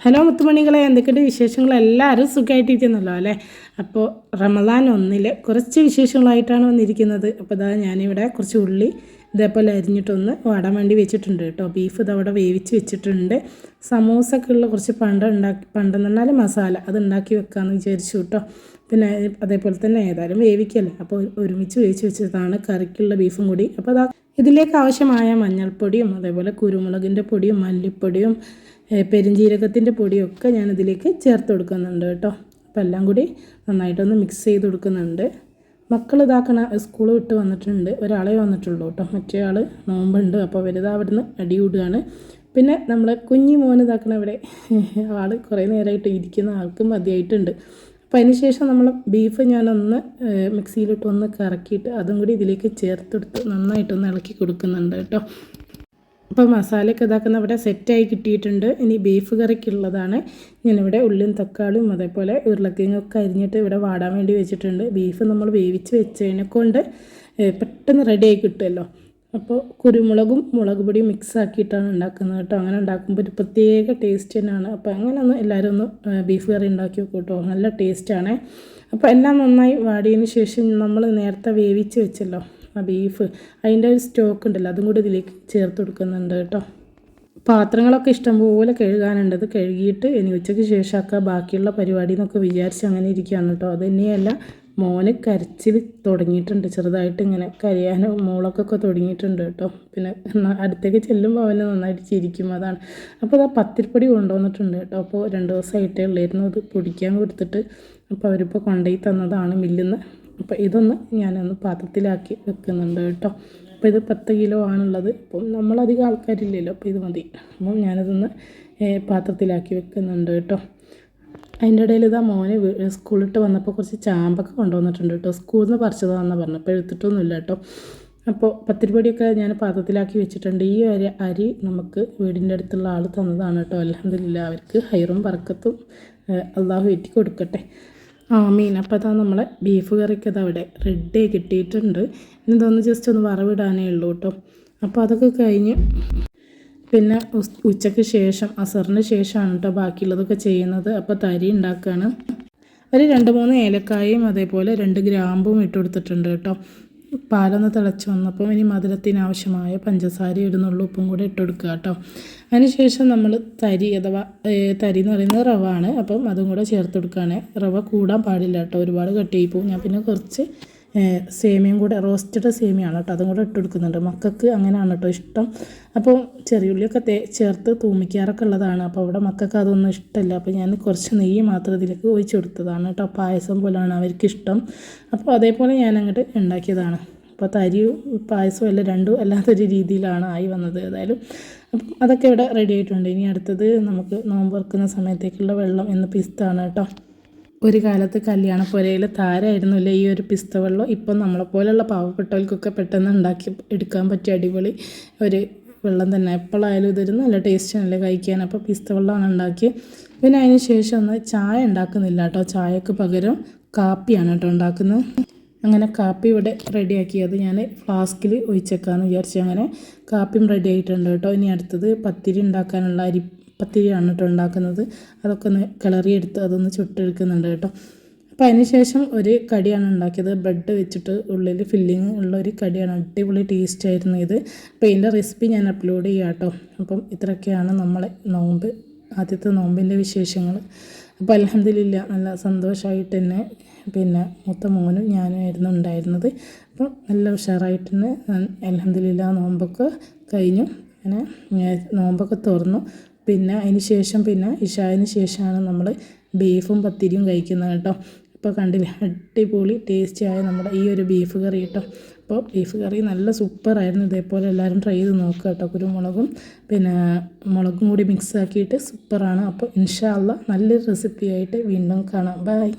Hello മുത്തുമണികളെ, എന്തൊക്കെയുണ്ട് വിശേഷങ്ങൾ? എല്ലാവരും സുഖമായിട്ടിരിക്കുന്നല്ലോ അല്ലേ? അപ്പോൾ റമദാൻ 1 കുറച്ച് വിശേഷങ്ങളായിട്ടാണ് വന്നിരിക്കുന്നത്. അപ്പോൾ ഇതാ ഞാനിവിടെ കുറച്ച് ഉള്ളി ഇതേപോലെ അരിഞ്ഞിട്ടൊന്ന് വാടാൻ വേണ്ടി വെച്ചിട്ടുണ്ട് കേട്ടോ. ബീഫ് ഇതവിടെ വേവിച്ച് വെച്ചിട്ടുണ്ട്. സമൂസക്കുള്ള കുറച്ച് പണ്ടെന്ന് പറഞ്ഞാൽ മസാല അത് ഉണ്ടാക്കി വെക്കാമെന്ന് വിചാരിച്ചു കേട്ടോ. പിന്നെ അതേപോലെ തന്നെ ഏതായാലും വേവിക്കല്ലേ, അപ്പോൾ ഒരുമിച്ച് വേവിച്ച് വെച്ചതാണ് കറിക്കുള്ള ബീഫും കൂടി. അപ്പോൾ അതാ ഇതിലേക്ക് ആവശ്യമായ മഞ്ഞൾപ്പൊടിയും അതേപോലെ കുരുമുളകിൻ്റെ പൊടിയും മല്ലിപ്പൊടിയും പെരുംജീരകത്തിൻ്റെ പൊടിയൊക്കെ ഞാനിതിലേക്ക് ചേർത്ത് കൊടുക്കുന്നുണ്ട് കേട്ടോ. അപ്പോൾ എല്ലാം കൂടി നന്നായിട്ടൊന്ന് മിക്സ് ചെയ്ത് കൊടുക്കുന്നുണ്ട്. മക്കൾ ഇതാക്കണ സ്കൂൾ വിട്ട് വന്നിട്ടുണ്ട്, ഒരാളെ വന്നിട്ടുള്ളൂ കേട്ടോ. മറ്റേ ആൾ നോമ്പുണ്ട്, അപ്പോൾ വലുതാ അവിടുന്ന് അടി കൂടുകയാണ്. പിന്നെ നമ്മൾ കുഞ്ഞി മോൻ ഇതാക്കണ ഇവിടെ ആൾ കുറേ നേരമായിട്ട് ഇരിക്കുന്ന ആൾക്ക് മതിയായിട്ടുണ്ട്. അപ്പോൾ അതിന് ശേഷം നമ്മൾ ബീഫ് ഞാനൊന്ന് മിക്സിയിലിട്ടൊന്ന് കറക്കിയിട്ട് അതും കൂടി ഇതിലേക്ക് ചേർത്തെടുത്ത് നന്നായിട്ടൊന്ന് ഇളക്കി കൊടുക്കുന്നുണ്ട് കേട്ടോ. അപ്പോൾ മസാലയൊക്കെ ഇതാക്കുന്ന ഇവിടെ സെറ്റായി കിട്ടിയിട്ടുണ്ട്. ഇനി ബീഫ് കറിക്കുള്ളതാണ്. ഞാനിവിടെ ഉള്ളിയും തക്കാളിയും അതേപോലെ ഉരുളക്കിഴങ്ങൊക്കെ അരിഞ്ഞിട്ട് ഇവിടെ വാടാൻ വേണ്ടി വെച്ചിട്ടുണ്ട്. ബീഫ് നമ്മൾ വേവിച്ച് വെച്ചതിനെ കൊണ്ട് പെട്ടെന്ന് റെഡിയായി കിട്ടുമല്ലോ. അപ്പോൾ കുരുമുളകും മുളക് പൊടിയും മിക്സ് ആക്കിയിട്ടാണ് ഉണ്ടാക്കുന്നത് കേട്ടോ. അങ്ങനെ ഉണ്ടാക്കുമ്പോൾ ഒരു പ്രത്യേക ടേസ്റ്റ് തന്നെയാണ്. അപ്പോൾ അങ്ങനെ ഒന്ന് എല്ലാവരും ഒന്ന് ബീഫ് കറി ഉണ്ടാക്കി വെക്കും കേട്ടോ, നല്ല ടേസ്റ്റാണ്. അപ്പോൾ എല്ലാം നന്നായി വാടിയതിന് ശേഷം നമ്മൾ നേരത്തെ വേവിച്ച് വെച്ചല്ലോ ആ ബീഫ്, അതിൻ്റെ ഒരു സ്റ്റോക്ക് ഉണ്ടല്ലോ, അതും കൂടി ഇതിലേക്ക് ചേർത്ത് കൊടുക്കുന്നുണ്ട് കേട്ടോ. പാത്രങ്ങളൊക്കെ ഇഷ്ടംപോലെ കഴുകാനുണ്ട്. അത് കഴുകിയിട്ട് ഇനി ഉച്ചയ്ക്ക് ശേഷമൊക്കെ ബാക്കിയുള്ള പരിപാടി എന്നൊക്കെ വിചാരിച്ച് അങ്ങനെ ഇരിക്കുകയാണ് കേട്ടോ. അത് തന്നെയല്ല, മോന് കരച്ചിൽ തുടങ്ങിയിട്ടുണ്ട്, ചെറുതായിട്ട് ഇങ്ങനെ കരയാനും മോളൊക്കെ തുടങ്ങിയിട്ടുണ്ട് കേട്ടോ. പിന്നെ അടുത്തേക്ക് ചെല്ലുമ്പോൾ അവന് നന്നായിട്ട് ചിരിക്കും, അതാണ്. അപ്പോൾ അത് പത്തിരിപ്പൊടി കൊണ്ടുവന്നിട്ടുണ്ട് കേട്ടോ. അപ്പോൾ 2 ദിവസമായിട്ടേ ഉള്ളായിരുന്നു അത് പൊടിക്കാൻ കൊടുത്തിട്ട്. അപ്പോൾ അവരിപ്പോൾ കൊണ്ടുപോയി തന്നതാണ് മില്ലിൽ നിന്ന്. അപ്പോൾ ഇതൊന്ന് ഞാനൊന്ന് പാത്രത്തിലാക്കി വെക്കുന്നുണ്ട് കേട്ടോ. അപ്പോൾ ഇത് 10 കിലോ ആണുള്ളത്. അപ്പം നമ്മളധികം ആൾക്കാരില്ലല്ലോ, അപ്പോൾ ഇത് മതി. അപ്പം ഞാനിതൊന്ന് പാത്രത്തിലാക്കി വെക്കുന്നുണ്ട് കേട്ടോ. അതിൻ്റെ ഇടയിൽ ഇതാ മോന് സ്കൂളിട്ട് വന്നപ്പോൾ കുറച്ച് ചാമ്പൊക്കെ കൊണ്ടുവന്നിട്ടുണ്ട് കേട്ടോ. സ്കൂളിൽ നിന്ന് പറിച്ചതാണെന്ന് പറഞ്ഞു, അപ്പോൾ എടുത്തിട്ടൊന്നുമില്ല കേട്ടോ. അപ്പോൾ പത്തിരിപ്പൊടിയൊക്കെ ഞാൻ പാത്രത്തിലാക്കി വെച്ചിട്ടുണ്ട്. ഈ അരി നമുക്ക് വീടിൻ്റെ അടുത്തുള്ള ആൾ തന്നതാണ് കേട്ടോ. അൽഹംദുലില്ലാ, അവർക്ക് ഹൈറും ബർക്കത്തും അള്ളാഹു ഏറ്റി കൊടുക്കട്ടെ, ആമീൻ. അപ്പോൾ അതാ നമ്മളെ ബീഫ് കറിക്ക് അത് അവിടെ റെഡി കിട്ടിയിട്ടുണ്ട്. ഇനി ഇതൊന്ന് ജസ്റ്റ് ഒന്ന് വറവിടാനേ ഉള്ളൂ കേട്ടോ. അപ്പോൾ അതൊക്കെ കഴിഞ്ഞ് പിന്നെ ഉച്ചയ്ക്ക് ശേഷം അസറിന് ശേഷമാണ് കേട്ടോ ബാക്കിയുള്ളതൊക്കെ ചെയ്യുന്നത്. അപ്പോൾ തരി ഉണ്ടാക്കുകയാണ്. ഒരു 2-3 ഏലക്കായും അതേപോലെ 2 ഗ്രാമ്പും ഇട്ട് കൊടുത്തിട്ടുണ്ട് കേട്ടോ. പാലൊന്ന് തിളച്ച് വന്നപ്പോൾ ഇനി മധുരത്തിനാവശ്യമായ പഞ്ചസാര ഇടുന്നുള്ളൂ, ഉപ്പും കൂടെ ഇട്ട് കൊടുക്കുക കേട്ടോ. അതിനുശേഷം നമ്മൾ തരി അഥവാ തരി എന്ന് പറയുന്നത് റവ ആണ്. അപ്പം അതും കൂടെ ചേർത്ത് കൊടുക്കുകയാണ്. റവ കൂടാൻ പാടില്ല കേട്ടോ, ഒരുപാട് കട്ടിയായി പോകും. ഞാൻ പിന്നെ കുറച്ച് സേമിയയും കൂടെ, റോസ്റ്റഡ് സേമിയാണ് കേട്ടോ, അതും കൂടെ ഇട്ട് കൊടുക്കുന്നുണ്ട്. മക്കൾക്ക് അങ്ങനെയാണ് കേട്ടോ ഇഷ്ടം. അപ്പോൾ ചെറിയുള്ളിയൊക്കെ ചേർത്ത് തൂമിക്കാറൊക്കെ ഉള്ളതാണ്. അപ്പോൾ അവിടെ മക്കൾക്ക് അതൊന്നും ഇഷ്ടമല്ല. അപ്പോൾ ഞാൻ കുറച്ച് നെയ്യ് മാത്രം ഇതിലേക്ക് ഒഴിച്ച് കൊടുത്തതാണ് കേട്ടോ. പായസം പോലെയാണ് അവർക്കിഷ്ടം. അപ്പോൾ അതേപോലെ ഞാൻ അങ്ങോട്ട് ഉണ്ടാക്കിയതാണ്. അപ്പോൾ തരിയും പായസവും എല്ലാം രണ്ടും അല്ലാത്തൊരു രീതിയിലാണ് ആയി വന്നത്. ഏതായാലും അപ്പം അതൊക്കെ ഇവിടെ റെഡി ആയിട്ടുണ്ട്. ഇനി അടുത്തത് നമുക്ക് നോമ്പ് തുറക്കുന്ന സമയത്തേക്കുള്ള വെള്ളം എന്ന് പിസ്താണ് കേട്ടോ. ഒരു കാലത്ത് കല്യാണപ്പുരയിൽ താരമായിരുന്നില്ല ഈ ഒരു പിസ്ത വെള്ളം. ഇപ്പം നമ്മളെപ്പോലെയുള്ള പാവപ്പെട്ടവർക്കൊക്കെ പെട്ടെന്ന് ഉണ്ടാക്കി എടുക്കാൻ പറ്റിയ അടിപൊളി ഒരു വെള്ളം തന്നെ. എപ്പോഴായാലും ഇതൊരു നല്ല ടേസ്റ്റാണല്ലേ കഴിക്കാൻ. അപ്പോൾ പിസ്ത വെള്ളമാണ് ഉണ്ടാക്കി. പിന്നെ അതിന് ശേഷം ഒന്ന് ചായ ഉണ്ടാക്കുന്നില്ല കേട്ടോ, ചായക്ക് പകരം കാപ്പിയാണ് കേട്ടോ ഉണ്ടാക്കുന്നത്. അങ്ങനെ കാപ്പി ഇവിടെ റെഡിയാക്കിയത് ഞാൻ ഫ്ലാസ്കിൽ ഒഴിച്ചേക്കാമെന്ന് വിചാരിച്ചു. അങ്ങനെ കാപ്പിയും റെഡി ആയിട്ടുണ്ട് കേട്ടോ. ഇനി അടുത്തത് പത്തിരി ഉണ്ടാക്കാനുള്ള പത്തിരിയാണ് കേട്ടോ ഉണ്ടാക്കുന്നത്. അതൊക്കെ ഒന്ന് കിളറിയെടുത്ത് അതൊന്ന് ചുട്ടെടുക്കുന്നുണ്ട് കേട്ടോ. അപ്പോൾ അതിന് ശേഷം ഒരു കടിയാണ് ഉണ്ടാക്കിയത്, ബ്രെഡ് വെച്ചിട്ട് ഉള്ളിൽ ഫില്ലിങ് ഉള്ള ഒരു കടിയാണ്. അടിപൊളി ടേസ്റ്റ് ആയിരുന്നു ഇത്. അപ്പോൾ ഇതിൻ്റെ റെസിപ്പി ഞാൻ അപ്ലോഡ് ചെയ്യാം കേട്ടോ. അപ്പം ഇത്രയൊക്കെയാണ് നമ്മളെ ആദ്യത്തെ നോമ്പിൻ്റെ വിശേഷങ്ങൾ. അപ്പോൾ അൽഹംദുലില്ലാ നല്ല സന്തോഷമായിട്ട് തന്നെ പിന്നെ മൂത്ത മോനും ഞാനായിരുന്നു ഉണ്ടായിരുന്നത്. അപ്പോൾ നല്ല ഉഷാറായിട്ട് തന്നെ അൽഹംദുലില്ലാ നോമ്പൊക്കെ കഴിഞ്ഞു. അങ്ങനെ നോമ്പൊക്കെ തുറന്നു. പിന്നെ അതിന് ശേഷം പിന്നെ ഇശാന് ശേഷമാണ് നമ്മൾ ബീഫും പത്തിരിയും കഴിക്കുന്നത് കേട്ടോ. ഇപ്പോൾ കണ്ടില്ലേ, അടിപൊളി ടേസ്റ്റിയായ നമ്മുടെ ഈ ഒരു ബീഫ് കറി കേട്ടോ. അപ്പോൾ ബീഫ് കറി നല്ല സൂപ്പറായിരുന്നു. ഇതേപോലെ എല്ലാവരും ട്രൈ ചെയ്ത് നോക്കുക കേട്ടോ. കുരുമുളകും പിന്നെ മുളകും കൂടി മിക്സ് ആക്കിയിട്ട് സൂപ്പറാണ്. അപ്പോൾ ഇൻഷാ അല്ലാഹ് നല്ലൊരു റെസിപ്പിയായിട്ട് വീണ്ടും കാണാം. ബൈ.